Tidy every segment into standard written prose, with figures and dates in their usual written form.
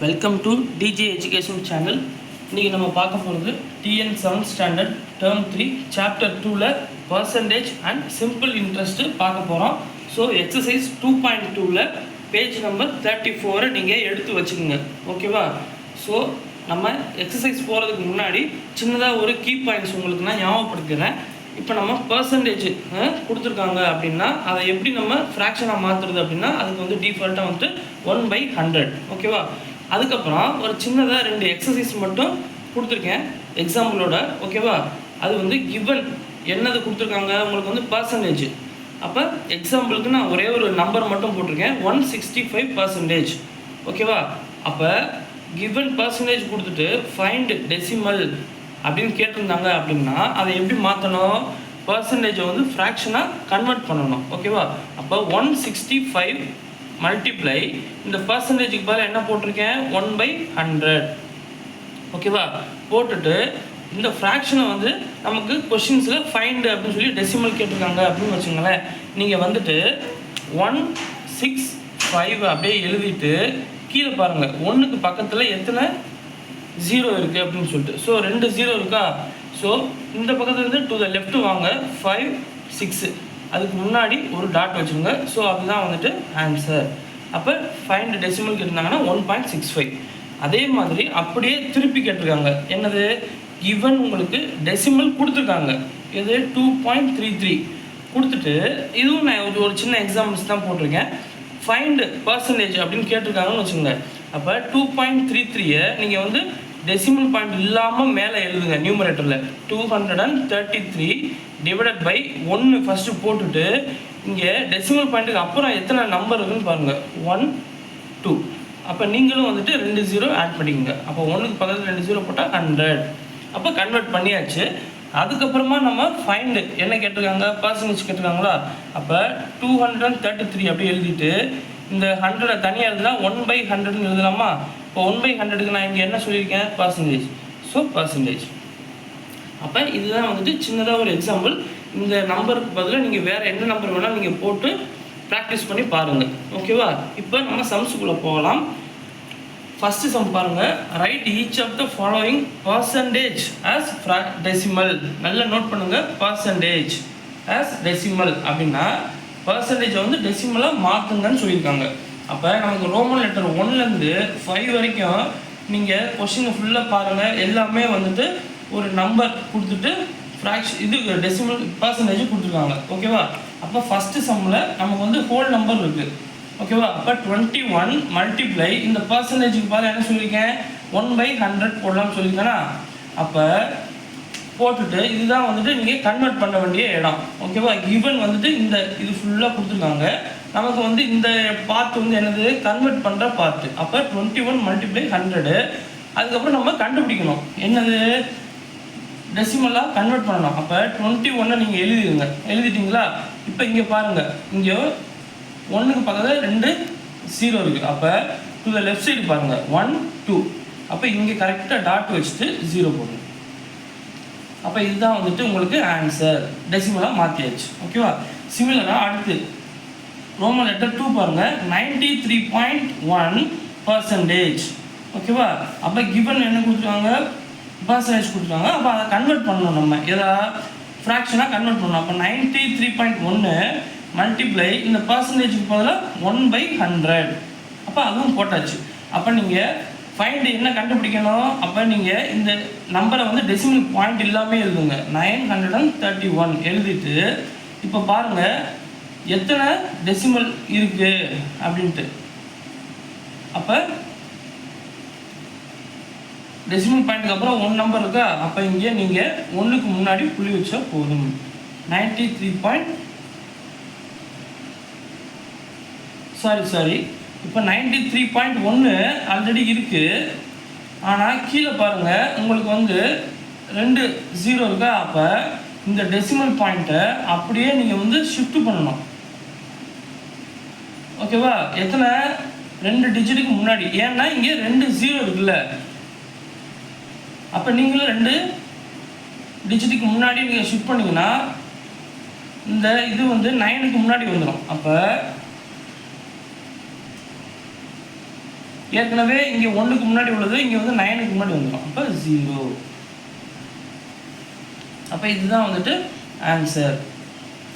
Welcome to DJ education channel. இன்றைக்கி நம்ம பார்க்க போகிறது TN 7th standard term 3 chapter 2ல் பர்சன்டேஜ் அண்ட் சிம்பிள் இன்ட்ரெஸ்ட்டு பார்க்க போகிறோம். ஸோ எக்ஸசைஸ் 2.2ல் பேஜ் நம்பர் 34 நீங்கள் எடுத்து வச்சுக்கோங்க. ஓகேவா? ஸோ நம்ம எக்ஸசைஸ் போகிறதுக்கு முன்னாடி சின்னதாக ஒரு கீ பாயிண்ட்ஸ் உங்களுக்கு நான் ஞாபகப்படுத்துகிறேன். இப்போ நம்ம பர்சன்டேஜ் கொடுத்துருக்காங்க அப்படின்னா அதை எப்படி நம்ம ஃப்ராக்ஷனாக மாற்றுறது அப்படின்னா அதுக்கு வந்து டிஃபால்ட்டாக வந்துட்டு 1/100. ஓகேவா? அதுக்கப்புறம் ஒரு சின்னதாக 2 எக்ஸசைஸ் மட்டும் கொடுத்துருக்கேன் எக்ஸாம்பிளோட. ஓகேவா? அது வந்து கிவன் என்னது கொடுத்துருக்காங்க உங்களுக்கு வந்து பர்சன்டேஜ். அப்போ எக்ஸாம்பிளுக்கு நான் ஒரே ஒரு நம்பர் மட்டும் போட்டிருக்கேன் 165%. ஓகேவா? அப்போ கிவன் பர்சன்டேஜ் கொடுத்துட்டு ஃபைண்ட் டெசிமல் அப்படின்னு கேட்டிருந்தாங்க அப்படின்னா அதை எப்படி மாற்றணும்? பர்சன்டேஜை வந்து ஃப்ராக்ஷனாக கன்வெர்ட் பண்ணணும். ஓகேவா? அப்போ 165 மல்டிப்ளை இந்த பர்சன்டேஜுக்கு பதில் என்ன போட்டிருக்கேன் 1/100. ஓகேவா? போட்டுட்டு இந்த ஃப்ராக்ஷனை வந்து நமக்கு கொஷின்ஸில் ஃபைண்ட் அப்படின்னு சொல்லி டெசிமல் கேட்டிருக்காங்க அப்படின்னு வச்சுங்களேன். நீங்கள் வந்துட்டு 165 அப்படியே எழுதிட்டு கீழே பாருங்கள் 1க்கு பக்கத்தில் எத்தனை 0 இருக்குது அப்படின்னு சொல்லிட்டு. ஸோ 2 0 இருக்கா? ஸோ இந்த பக்கத்துலேருந்து டு த லெஃப்ட் வாங்க 5 6 அதுக்கு முன்னாடி ஒரு டாட் வச்சுருங்க. ஸோ அதுதான் வந்துட்டு ஆன்சர். அப்போ ஃபைண்ட் டெசிமல் கேட்டிருந்தாங்கன்னா 1.65. அதே மாதிரி அப்படியே திருப்பி கேட்டிருக்காங்க என்னது கிவன் உங்களுக்கு டெசிமல் கொடுத்துருக்காங்க இது 2.33 கொடுத்துட்டு இதுவும் நான் ஒரு சின்ன எக்ஸாம்பிள்ஸ் தான் போட்டிருக்கேன். ஃபைண்ட் பர்சன்டேஜ் அப்படின்னு கேட்டிருக்காங்கன்னு வச்சுக்கோங்க. அப்போ 2.33 நீங்கள் வந்து டெசிமல் பாயிண்ட் இல்லாமல் மேலே எழுதுங்க. நியூமரேட்டரில் 233 டிவைடட் பை 1 ஃபஸ்ட்டு போட்டுட்டு இங்கே டெசிமல் பாயிண்ட்டுக்கு அப்புறம் எத்தனை நம்பர் இருக்குன்னு பாருங்கள் 1 2. அப்போ நீங்களும் வந்துட்டு 2 0 ஆட் பண்ணிக்கோங்க. அப்போ 1க்கு பக்கத்தில் 2 0 போட்டால் 100. அப்போ கன்வெர்ட் பண்ணியாச்சு. அதுக்கப்புறமா நம்ம ஃபைண்டு என்ன கேட்டிருக்காங்க பர்சன்டேஜ் கேட்டிருக்காங்களா? அப்போ 233 அப்படியே எழுதிட்டு இந்த 100 தனியாக எழுதுனா 1/100ன்னு எழுதலாமா? இப்போ 1/100க்கு நான் இங்கே என்ன சொல்லியிருக்கேன் பர்சன்டேஜ். So percentage. அப்போ இதுதான் வந்துட்டு சின்னதாக ஒரு எக்ஸாம்பிள். இந்த நம்பருக்கு பதிலாக நீங்கள் வேறு எந்த நம்பர் வேணால் நீங்கள் போட்டு ப்ராக்டிஸ் பண்ணி பாருங்கள். ஓகேவா? இப்போ நம்ம சம்ஸுக்குள்ளே போகலாம். ஃபஸ்ட்டு சம் பாருங்கள். Write each of the following percentage as decimal. நல்லா நோட் பண்ணுங்கள். பர்சன்டேஜ் ஆஸ் டெசிமல் அப்படின்னா பர்சன்டேஜை வந்து டெசிமலாக மாற்றுங்கன்னு சொல்லியிருக்காங்க. அப்போ நமக்கு ரோமன் லெட்டர் 1லேருந்து 5 வரைக்கும் நீங்கள் கொஸ்டினை ஃபுல்லாக பாருங்கள். எல்லாமே வந்துட்டு ஒரு நம்பர் கொடுத்துட்டு இது டெசிமல் பர்சன்டேஜ் கொடுத்துருக்காங்க. ஓகேவா? அப்போ ஃபஸ்ட்டு சம்மில் நமக்கு வந்து ஹோல் நம்பர் இருக்குது. ஓகேவா? அப்போ 21 மல்டிப்ளை இந்த பர்சன்டேஜுக்கு பார்த்து என்ன சொல்லியிருக்கேன் 1/100 போடலாம்னு சொல்லியிருக்கேன்னா அப்போ போட்டுட்டு இதுதான் வந்துட்டு நீங்கள் கன்வெர்ட் பண்ண வேண்டிய இடம். ஓகேவா? கிவன் வந்துட்டு இந்த இது ஃபுல்லாக கொடுத்துருக்காங்க. நமக்கு வந்து இந்த பார்ட் வந்து என்னது கன்வெர்ட் பண்ணுற பார்ட்டு. அப்போ 21 மல்டிப்ளை 100. அதுக்கப்புறம் நம்ம கண்டுபிடிக்கணும் என்னது டெசிமலாக கன்வெர்ட் பண்ணணும். அப்போ 21 நீங்கள் எழுதிட்டீங்களா? இப்போ இங்கே பாருங்கள் இங்கே 1க்கு பக்கத்தில் 2 0 இருக்குது. அப்போ டு த லெஃப்ட் சைடு பாருங்கள் 1 2. அப்போ இங்கே கரெக்டாக டாட் வச்சுட்டு 0 போடணும். அப்போ இதுதான் வந்துட்டு உங்களுக்கு ஆன்சர். டெசிமலாக மாற்றியாச்சு. ஓகேவா? சிமிலராக அடுத்து ரோமன் லெட்டர் 2 பாருங்கள் 93.1%. ஓகேவா? அப்போ கிவன் என்ன கொடுத்துருக்காங்க பர்சன்டேஜ் கொடுத்துருக்காங்க. அப்போ அதை கன்வெர்ட் பண்ணணும். நம்ம எதாவது ஃப்ராக்ஷனாக கன்வெர்ட் பண்ணணும். அப்போ 93.1 மல்டிப்ளை இந்த பர்சன்டேஜுக்கு பதிலாக 1/100. அப்போ அதுவும் போட்டாச்சு. அப்போ நீங்கள் ஃபைண்ட் என்ன கண்டுபிடிக்கணும்? அப்போ நீங்கள் இந்த நம்பரை வந்து டெசிமல் பாயிண்ட் இல்லாமல் எழுதுங்க. 931 எழுதிட்டு இப்போ பாருங்கள் எத்தனை டெசிமல் இருக்குது அப்படின்ட்டு. அப்போ டெசிமல் பாயிண்ட்டுக்கு அப்புறம் 1 நம்பர் இருக்கா? அப்போ இங்கே நீங்கள் 1க்கு முன்னாடி புள்ளி வச்சா போதும். 93 சாரி இப்போ 93.1 ஆல்ரெடி இருக்குது. ஆனால் கீழே பாருங்கள் உங்களுக்கு வந்து 2 0 இருக்கா? அப்போ இந்த டெசிமல் பாயிண்ட்டை அப்படியே நீங்கள் வந்து ஷிஃப்ட் பண்ணணும். ஓகேவா? எத்தனை 2 டிஜிட்டுக்கு முன்னாடி. ஏன்னா இங்கே 2 0 இருக்குல்ல. அப்போ நீங்களும் 2 டிஜிட்டுக்கு முன்னாடி நீங்கள் ஷிஃப்ட் பண்ணிங்கன்னா இந்த இது வந்து 9க்கு முன்னாடி வந்துடும். அப்போ ஏற்கனவே இங்கே 1க்கு முன்னாடி உள்ளது இங்கே வந்து 9க்கு முன்னாடி வந்துடும். அப்போ 0. அப்போ இதுதான் வந்துட்டு ஆன்சர்.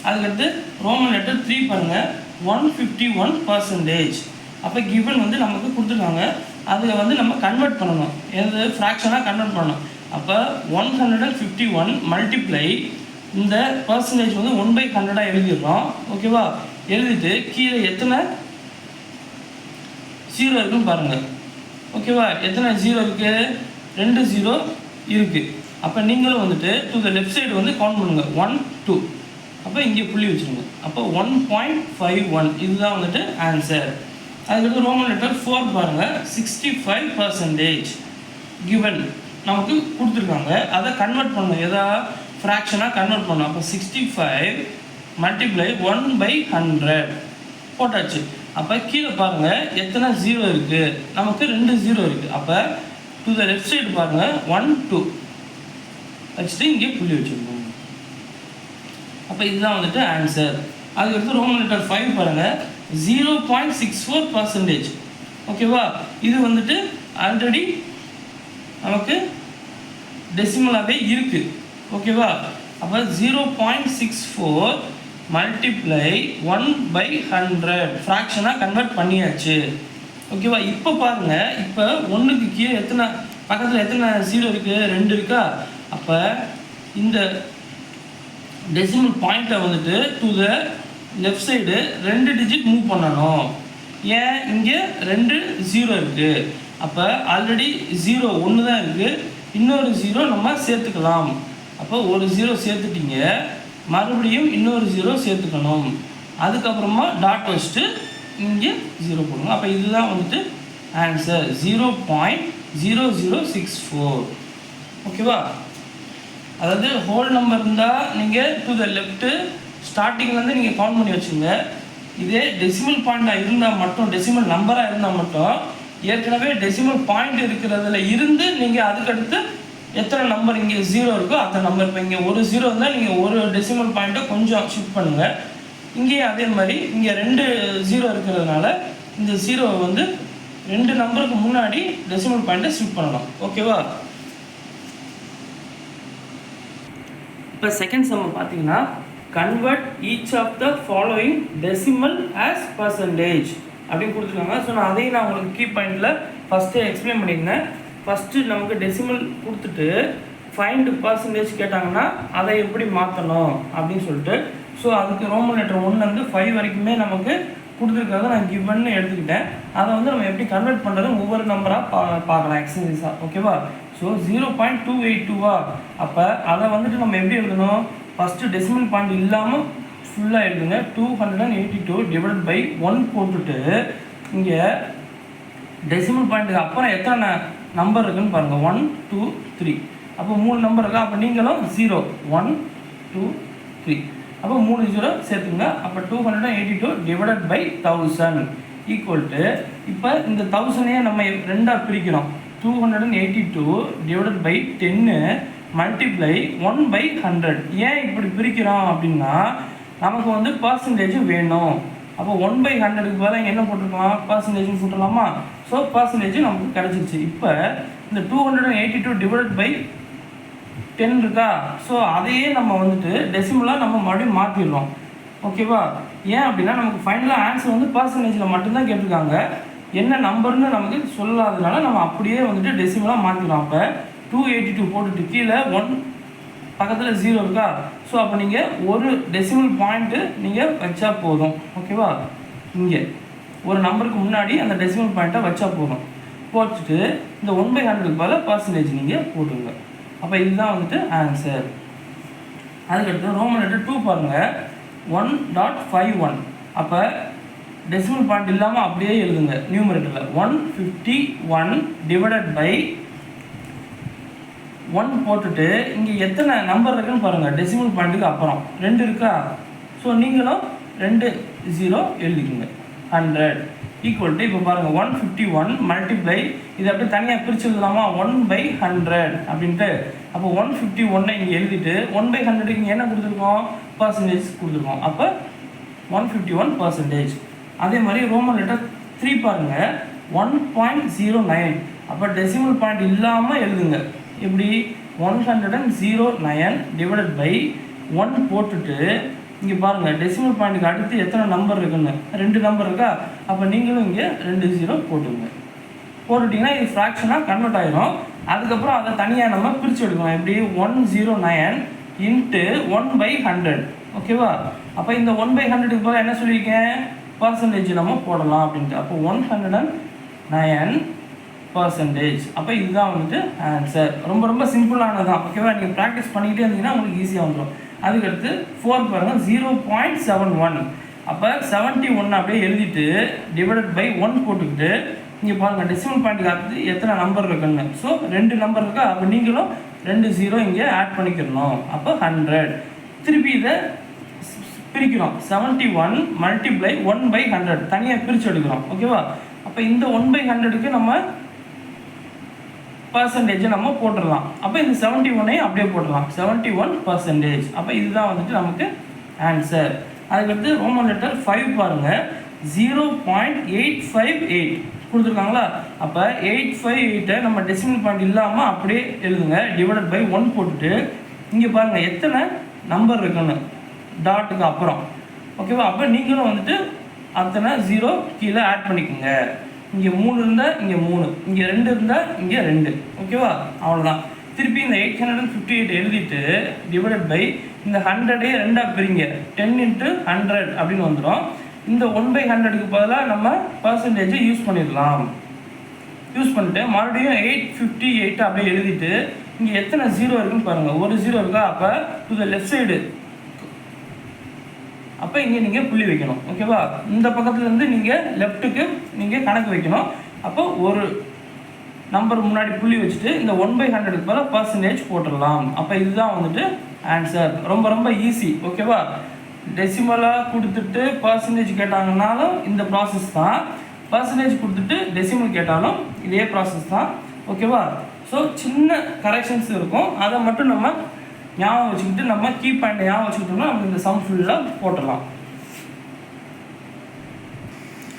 அதுக்கடுத்து ரோமன் லெட்டர் 3 பாருங்கள், 151%. அப்போ கிவன் வந்து நமக்கு கொடுத்துருக்காங்க, அதில் வந்து நம்ம கன்வெர்ட் பண்ணணும், எது ஃப்ராக்ஷனாக கன்வெர்ட் பண்ணணும். அப்போ 151 மல்டிப்ளை இந்த பர்சன்டேஜ் வந்து 1/100 எழுதிடுறோம். ஓகேவா? எழுதிட்டு கீழே எத்தனை 0 இருக்குன்னு பாருங்கள். ஓகேவா? எத்தனை 0 இருக்குது? 2 0 இருக்குது. அப்போ நீங்களும் வந்துட்டு டு த லெஃப்ட் சைடு வந்து கவுண்ட் பண்ணுங்கள், 1 2. அப்போ இங்கே புள்ளி வச்சுருங்க. அப்போ 1.51 இதுதான் வந்துட்டு ஆன்சர். அதுக்கடுத்து ரோமன் லெட்டர் 4 பாருங்கள், 65% கிவன் நமக்கு கொடுத்துருக்காங்க, அதை கன்வெர்ட் பண்ணணும், எதா ஃப்ராக்ஷனாக கன்வெர்ட் பண்ணணும். அப்போ 65 மல்டிப்ளை 1/100 போட்டாச்சு. அப்போ கீழே பாருங்கள் எத்தனை 0 இருக்குது, நமக்கு 2 0 இருக்குது. அப்போ டு த லெஃப்ட் சைடு பாருங்கள் 1 2 வச்சுட்டு இங்கே புள்ளி வச்சுருக்கோம். அப்போ இதுதான் வந்துட்டு ஆன்சர். அதுக்கடுத்து ரோமன் லெட்டர் 5 பாருங்கள், 0.64%. ஓகேவா? இது வந்துட்டு ஆல்ரெடி நமக்கு டெசிமலாகவே இருக்குது. ஓகேவா? அப்போ 0.64 மல்டிப்ளை 1/100 ஃப்ராக்ஷனாக கன்வெர்ட் பண்ணியாச்சு. ஓகேவா? இப்போ பாருங்கள், இப்போ 1க்கு கீழே எத்தனை பக்கத்தில் எத்தனை 0 இருக்குது? 2 இருக்கா? அப்போ இந்த டெசிமல் பாயிண்ட்டை வந்துட்டு to the left side 2 digit move பண்ணணும். ஏன்? இங்கே 2 0 இருக்குது. அப்போ ஆல்ரெடி 0 1 தான் இருக்குது, இன்னொரு 0 நம்ம சேர்த்துக்கலாம். அப்போ ஒரு 0 சேர்த்துட்டிங்க, மறுபடியும் இன்னொரு 0 சேர்த்துக்கணும், அதுக்கப்புறமா டாட் வச்சுட்டு இங்கே 0 போடுங்க. அப்போ இதுதான் வந்துட்டு ஆன்சர், 0.0064. ஓகேவா? அதாவது ஹோல் நம்பர் இருந்தால் நீங்கள் டு த லெஃப்ட்டு ஸ்டார்டிங்லேருந்து நீங்கள் கவுண்ட் பண்ணி வச்சுங்க. இதே டெசிமல் பாயிண்டாக இருந்தால் மட்டும், டெசிமல் நம்பராக இருந்தால் மட்டும் ஏற்கனவே டெசிமல் பாயிண்ட் இருக்கிறதுல இருந்து நீங்கள் அதுக்கடுத்து எத்தனை நம்பர் இங்கே 0 இருக்கோ அந்த நம்பர், இப்போ இங்கே ஒரு 0 இருந்தால் நீங்கள் ஒரு டெசிமல் பாயிண்ட்டை கொஞ்சம் ஷிஃப்ட் பண்ணுங்கள். இங்கேயும் அதே மாதிரி இங்கே 2 0 இருக்கிறதுனால இந்த 0 வந்து 2 நம்பருக்கு முன்னாடி டெசிமல் பாயிண்ட்டை ஷிஃப்ட் பண்ணலாம். ஓகேவா? இப்போ செகண்ட் சம் பார்த்தீங்கன்னா, convert each of the following decimal as percentage அப்படின்னு கொடுத்துருக்காங்க. ஸோ நான் அதையும் நான் உங்களுக்கு கீ பாயிண்டில் ஃபஸ்ட்டு எக்ஸ்பிளைன் பண்ணியிருந்தேன். ஃபஸ்ட்டு நமக்கு டெசிமல் கொடுத்துட்டு ஃபைண்ட் பர்சன்டேஜ் கேட்டாங்கன்னா அதை எப்படி மாற்றணும் அப்படின்னு சொல்லிட்டு, ஸோ அதுக்கு ரோமன் லெட்டர் 1லேருந்து 5 வரைக்குமே நமக்கு கொடுத்துருக்கிறத நான் கிவன்னு எடுத்துக்கிட்டேன். அதை வந்து நம்ம எப்படி கன்வெர்ட் பண்ணுறது ஒவ்வொரு நம்பராக பார்க்கலாம் எக்ஸசைஸாக. ஓகேவா? ஸோ 0.282 அப்போ அதை வந்துட்டு நம்ம எப்படி எழுதணும்? ஃபஸ்ட்டு டெசிமல் பாயிண்ட் இல்லாமல் ஃபுல்லாக எழுதுங்க. 282 டிவைட் பை 1 போட்டுட்டு இங்கே டெசிமல் பாயிண்ட்டுக்கு அப்புறம் எத்தனை நம்பர் இருக்குதுன்னு பாருங்கள், 1 2 3. அப்போ 3 நம்பர் இருக்கா? அப்போ நீங்களும் 0 1 2 3 அப்போ 3 0 சேர்த்துங்க. அப்போ 282 டிவைட் பை 1000 ஈக்குவல் டு, இப்போ இந்த 1000ஐயே நம்ம ரெண்டாக பிரிக்கிறோம். 282 டிவைட் பை 10 மல்டிப்ளை 1/100. ஏன் இப்படி பிரிக்கிறோம் அப்படின்னா, நமக்கு வந்து பர்சன்டேஜ் வேணும். அப்போ 1/100க்கு பதிலாக இங்கே என்ன போட்டிருக்கலாம்? பர்சன்டேஜ் போட்டுடலாமா? ஸோ பர்சன்டேஜ் நமக்கு கிடச்சிருச்சு. இப்போ இந்த 282 டிவைட் பை 10 இருக்கா? ஸோ அதையே நம்ம வந்துட்டு டெசிமலாக நம்ம மறுபடியும் மாற்றிடுறோம். ஓகேவா? ஏன் அப்படின்னா நமக்கு ஃபைனலாக ஆன்சர் வந்து பர்சன்டேஜில் மட்டும்தான் கேட்டிருக்காங்க, என்ன நம்பர்னு நமக்கு சொல்லாததுனால நம்ம அப்படியே வந்துட்டு டெசிமலாக மாற்றிடுறோம். அப்போ 282 போட்டுட்டு கீழே 1 பக்கத்தில் 0 இருக்கா? ஸோ அப்போ நீங்கள் ஒரு டெசிமல் பாயிண்ட்டு நீங்கள் வச்சா போதும். ஓகேவா? இங்கே ஒரு நம்பருக்கு முன்னாடி அந்த டெசிமல் பாயிண்ட்டை வச்சா போதும். போட்டுட்டு இந்த 1/100க்கு பதிலாக பர்சன்டேஜ் நீங்கள் போட்டுங்க. அப்போ இதுதான் வந்துட்டு ஆன்சர். அதுக்கடுத்து ரோமன் லெட்டர் 2 பாருங்கள், 1.51. அப்போ டெசிமல் பாயிண்ட் இல்லாமல் அப்படியே எழுதுங்க நியூமரேட்டரில். 151 டிவைடட் பை 1 போட்டுட்டு இங்கே எத்தனை நம்பர் இருக்குன்னு பாருங்கள். டெசிமல் பாயிண்ட்டுக்கு அப்புறம் 2 இருக்கா? ஸோ நீங்களும் 2 0 எழுதிக்குங்க. 100 ஈக்குவல் டு, இப்போ பாருங்கள் 151 மல்டிப்ளை, இதை அப்படியே தனியாக பிரித்து எழுதலாமா? 1/100 அப்படின்ட்டு. அப்போ 151 இங்கே எழுதிட்டு 1/100க்கு இங்கே என்ன கொடுத்துருக்கோம்? பர்சன்டேஜ் கொடுத்துருக்கோம். அப்போ 151%. அதே மாதிரி ரோமன் லெட்டர் 3 பாருங்கள், 1.09. அப்போ டெசிமல் பாயிண்ட் இல்லாமல் எழுதுங்க. இப்படி 109 டிவைடட் பை 1 போட்டுட்டு இங்கே பாருங்கள் டெசிமல் பாயிண்ட்டுக்கு அடுத்து எத்தனை நம்பர் இருக்குன்னு 2 நம்பர் இருக்கா. அப்போ நீங்களும் இங்கே 2 0 போட்டுங்க. போட்டுட்டிங்கன்னா இது ஃப்ராக்ஷனாக கன்வெர்ட் ஆகிடும். அதுக்கப்புறம் அதை தனியாக நம்ம பிரித்து எடுக்கணும். எப்படி 109 இன்ட்டு 1/100. ஓகேவா. அப்போ இந்த 1/100க்கு போல என்ன சொல்லியிருக்கேன், பர்சன்டேஜ் நம்ம போடலாம் அப்படின்ட்டு. அப்போ 109%. அப்போ இதுதான் வந்துட்டு ஆன்சர். ரொம்ப ரொம்ப சிம்பிளானது தான். ஓகேவா. நீங்கள் ப்ராக்டிஸ் பண்ணிக்கிட்டே இருந்தீங்கன்னா உங்களுக்கு ஈஸியாக வந்துடும். அதுக்கடுத்து 4 பாருங்கள் 0.71. அப்போ 71 அப்படியே எழுதிட்டு டிவைடட் பை 1 போட்டுக்கிட்டு இங்கே பாருங்கள் டெசிமல் பாயிண்ட்டுக்கு அடுத்து எத்தனை நம்பர் இருக்குன்னு. ஸோ 2 நம்பர் இருக்கா. அப்போ நீங்களும் 2 0 இங்கே ஆட் பண்ணிக்கிறணும். அப்போ 100. திருப்பி இதை பிரிக்கிறோம். 71 மல்டிப்ளை 1/100 தனியாக பிரித்து எடுக்கிறோம். ஓகேவா. அப்போ இந்த 1/100க்கு நம்ம பர்சன்டேஜை நம்ம போட்டுடலாம். அப்போ இந்த 71ஐயும் அப்படியே போட்டுடலாம். 71%. அப்போ இதுதான் வந்துட்டு நமக்கு ஆன்சர். அதுக்கடுத்து ரோமன் லெட்டர் 5 பாருங்கள் 0.858 கொடுத்துருக்காங்களா. அப்போ 858 நம்ம டெசிமல் பாயிண்ட் இல்லாமல் அப்படியே எழுதுங்க. டிவைடட் பை 1 போட்டுட்டு இங்கே பாருங்கள் எத்தனை நம்பர் இருக்குன்னு டாட்டுக்கு அப்புறம். ஓகேவா. அப்போ நீங்களும் வந்துட்டு அத்தனை 0 கீழே ஆட் பண்ணிக்கோங்க. இங்கே 3 இருந்தால் இங்கே 3, இங்கே 2 இருந்தால் இங்கே 2. ஓகேவா. அவ்வளோதான். திருப்பி இந்த 858 எழுதிட்டு டிவைடட் பை இந்த 100ஐயே 2ஆக பிரிங்க. 10 × 100 அப்படின்னு வந்துடும். இந்த 1/100க்கு பதிலாக நம்ம பர்சன்டேஜை யூஸ் பண்ணிடலாம். யூஸ் பண்ணிட்டு மறுபடியும் 858 அப்படியே எழுதிட்டு இங்கே எத்தனை 0 இருக்குன்னு பாருங்கள். ஒரு 0 இருக்கா. அப்போ டு த லெஃப்ட் சைடு அப்போ இங்கே நீங்கள் புள்ளி வைக்கணும். ஓகேவா. இந்த பக்கத்துலேருந்து நீங்கள் லெஃப்ட்டுக்கு நீங்கள் கணக்கு வைக்கணும். அப்போ ஒரு நம்பர் முன்னாடி புள்ளி வச்சுட்டு இந்த 1/100க்கு பதிலாக பர்சன்டேஜ் போட்டுடலாம். அப்போ இதுதான் வந்துட்டு ஆன்சர். ரொம்ப ரொம்ப ஈஸி. ஓகேவா. டெசிமலாக கொடுத்துட்டு பர்சன்டேஜ் கேட்டாங்கன்னாலும் இந்த ப்ராசஸ் தான். பர்சன்டேஜ் கொடுத்துட்டு டெசிமல் கேட்டாலும் இதே ப்ராசஸ் தான். ஓகேவா. ஸோ சின்ன கரெக்ஷன்ஸ் இருக்கும். அதை மட்டும் நம்ம ஞாபகம் வச்சுக்கிட்டு நம்ம கீ பாயிண்ட் ஞாபகம் வச்சுக்கிட்டோம்னா நம்ம இந்த சம் ஃபுல்லாக போட்டுடலாம்.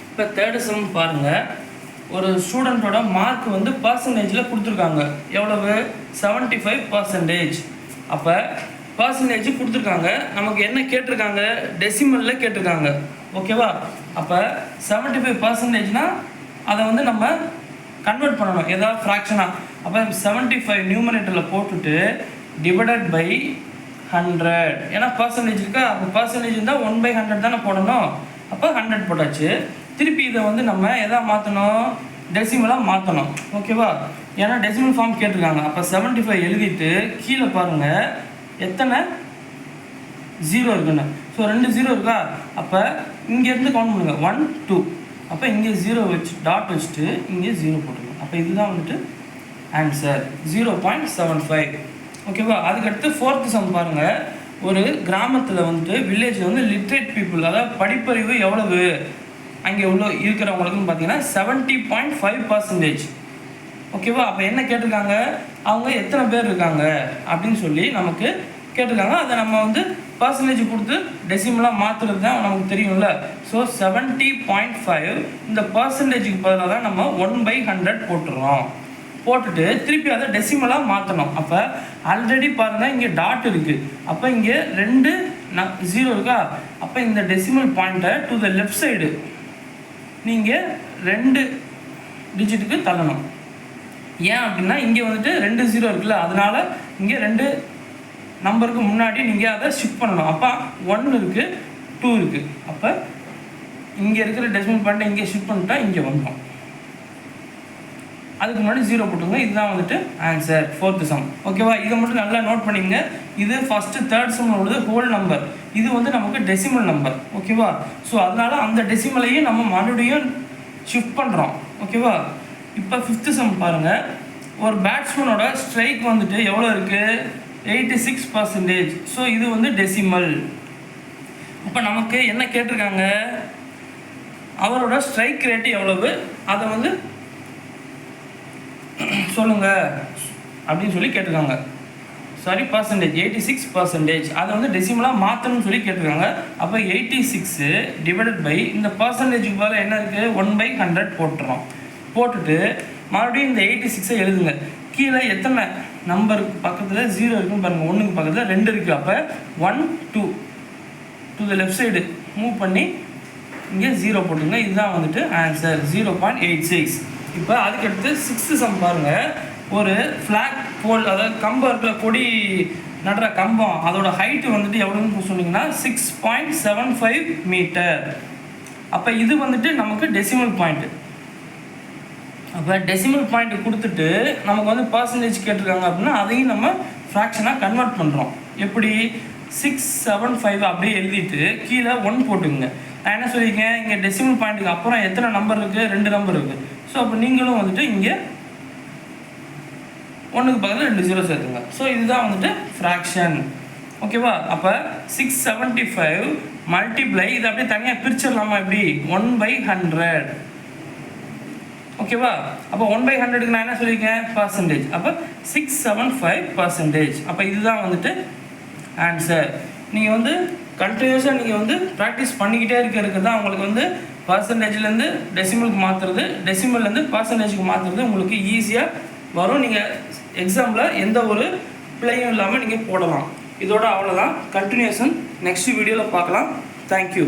இப்போ தேர்டு சம் பாருங்கள். ஒரு ஸ்டூடெண்ட்டோட மார்க் வந்து பர்சன்டேஜில் கொடுத்துருக்காங்க. எவ்வளவு 75%. அப்போ பர்சன்டேஜ் கொடுத்துருக்காங்க. நமக்கு என்ன கேட்டிருக்காங்க, டெசிமலில் கேட்டிருக்காங்க. ஓகேவா. அப்போ 75%னா அதை வந்து நம்ம கன்வெர்ட் பண்ணணும் ஏதாவது ஃப்ராக்ஷனாக. அப்போ 75 நியூமரேட்டரில் போட்டுட்டு டிவைடட் பை 100. ஏன்னா பர்சன்டேஜ் இருக்கா. அப்போ பர்சன்டேஜ் இருந்தால் 1/100 தானே போடணும். அப்போ 100 போட்டாச்சு. திருப்பி இதை வந்து நம்ம எதாவது மாற்றணும், டெசிமலாக மாற்றணும். ஓகேவா. ஏன்னா டெசிமல் ஃபார்ம் கேட்டிருக்காங்க. அப்போ 75 எழுதிட்டு கீழே பாருங்கள் எத்தனை 0 இருக்குன்னு. ஸோ 2 0 இருக்கா. அப்போ இங்கேருந்து கவுண்ட் பண்ணுங்கள் 1 2. அப்போ இங்கே 0 வச்சு டாட் வச்சுட்டு இங்கே 0 போட்டுருங்க. அப்போ இதுதான் வந்துட்டு ஆன்சர் 0.75. ஓகேவா. அதுக்கடுத்து 4th சம் பாருங்கள். ஒரு கிராமத்தில் வந்துட்டு வில்லேஜில் வந்து லிட்ரேட் பீப்புள், அதாவது படிப்பறிவு எவ்வளவு அங்கே உள்ள இருக்கிறவங்களுக்குன்னு பார்த்தீங்கன்னா 70.5%. ஓகேவா. அப்போ என்ன கேட்டிருக்காங்க, அவங்க எத்தனை பேர் இருக்காங்க அப்படின்னு சொல்லி நமக்கு கேட்டிருக்காங்க. அதை நம்ம வந்து பர்சன்டேஜ் கொடுத்து டெசிமலாக மாற்றுறது தான் நமக்கு தெரியும்ல. ஸோ 70.5 இந்த பர்சன்டேஜுக்கு பதிலாக தான் நம்ம 1/100 போட்டுடுறோம். போட்டுட்டு திருப்பி அதை டெசிமலாக மாற்றணும். அப்போ ஆல்ரெடி பாருங்கள் இங்கே டாட் இருக்குது. அப்போ இங்கே 2 0 இருக்கா. அப்போ இந்த டெசிமல் பாயிண்ட்டை டு த லெஃப்ட் சைடு நீங்கள் 2 டிஜிட்டுக்கு தள்ளணும். ஏன் அப்படின்னா இங்கே வந்துட்டு 2 0 இருக்குல்ல, அதனால் இங்கே 2 நம்பருக்கு முன்னாடி நீங்கள் அதை ஷிஃப்ட் பண்ணணும். அப்போ 1 இருக்குது 2 இருக்குது. அப்போ இங்கே இருக்கிற டெசிமல் பாயிண்ட்டை இங்கே ஷிஃப்ட் பண்ணிட்டா இங்கே வந்துடும். அதுக்கு முன்னாடி 0 போட்டுங்க. இதுதான் வந்துட்டு ஆன்சர் 4th சம். ஓகேவா. இதை மட்டும் நல்லா நோட் பண்ணிங்க. இது ஃபஸ்ட்டு 3rd சம் உள்ளது ஹோல் நம்பர். இது வந்து நமக்கு டெசிமல் நம்பர். ஓகேவா. ஸோ அதனால் அந்த டெசிமலையும் நம்ம மறுபடியும் ஷிஃப்ட் பண்ணுறோம். ஓகேவா. இப்போ 5th சம் பாருங்கள். ஒரு பேட்ஸ்மேனோட ஸ்ட்ரைக் வந்துட்டு எவ்வளோ இருக்குது, 86%. ஸோ இது வந்து டெசிமல். இப்போ நமக்கு என்ன கேட்டிருக்காங்க, அவரோட ஸ்ட்ரைக் ரேட்டு எவ்வளவு அதை வந்து சொல்லுங்க அப்படின்னு சொல்லி கேட்டிருக்காங்க. Sorry percentage 86%. அதை வந்து டெசிமலாக மாற்றணும்னு சொல்லி கேட்டிருக்காங்க. அப்போ 86 டிவைடட் பை இந்த பர்சன்டேஜுக்கு பதில் என்ன இருக்குது 1/100 போட்டுறோம். போட்டுட்டு மறுபடியும் இந்த 86 எழுதுங்க. கீழே எத்தனை நம்பருக்கு பக்கத்தில் 0 இருக்குன்னு பாருங்கள். 1க்கு பக்கத்தில் 2 இருக்குது. அப்போ 1 2 to the left side move பண்ணி இங்கே 0 போட்டுங்க. இதுதான் வந்துட்டு ஆன்சர் 0.86. இப்போ அதுக்கடுத்து 6th சம் பாருங்கள். ஒரு ஃப்ளாக் போல், அதாவது கம்பம் இருக்கிற கொடி நடுற கம்பம், அதோட ஹைட்டு வந்துட்டு எவ்வளோன்னு சொன்னீங்கன்னா 6.75 மீட்டர். அப்போ இது வந்துட்டு நமக்கு டெசிமல் பாயிண்ட்டு. அப்போ டெசிமல் பாயிண்ட் கொடுத்துட்டு நமக்கு வந்து பர்சன்டேஜ் கேட்டிருக்காங்க அப்படின்னா அதையும் நம்ம ஃப்ராக்ஷனாக கன்வெர்ட் பண்ணுறோம். எப்படி 675 அப்படியே எழுதிட்டு கீழே 1 போட்டுங்க. நான் என்ன சொல்லியிருக்கேன், இங்கே டெசிமல் பாயிண்ட்டுக்கு அப்புறம் எத்தனை நம்பர் இருக்குது, 2 நம்பர் இருக்குது. ஸோ அப்போ நீங்களும் வந்துட்டு இங்கே 1க்கு பக்கத்தில் 2 0 சேர்த்துங்க. ஸோ இதுதான் வந்துட்டு ஃப்ராக்ஷன். ஓகேவா? அப்போ 675 மல்டிப்ளை, இது அப்படியே தனியாக பிரிச்சிடலாமா? எப்படி 1/100. ஓகேவா? அப்போ 1/100க்கு நான் என்ன சொல்லியிருக்கேன், பர்சன்டேஜ். அப்போ 675%. அப்போ இதுதான் வந்துட்டு ஆன்சர். நீங்கள் வந்து கண்டினியூஸாக நீங்கள் வந்து ப்ராக்டிஸ் பண்ணிக்கிட்டே இருக்கிறதுக்கு தான் உங்களுக்கு வந்து பர்சன்டேஜ்லேருந்து டெசிமலுக்கு மாற்றுறது, டெசிமல்லேருந்து பர்சன்டேஜுக்கு மாற்றுறது உங்களுக்கு ஈஸியாக வரும். நீங்கள் எக்ஸாமில் எந்த ஒரு பிழையும் இல்லாமல் நீங்கள் போடலாம். இதோட அவ்வளோதான். கண்டினியூஷன் நெக்ஸ்ட் வீடியோவில் பார்க்கலாம். தேங்க்யூ.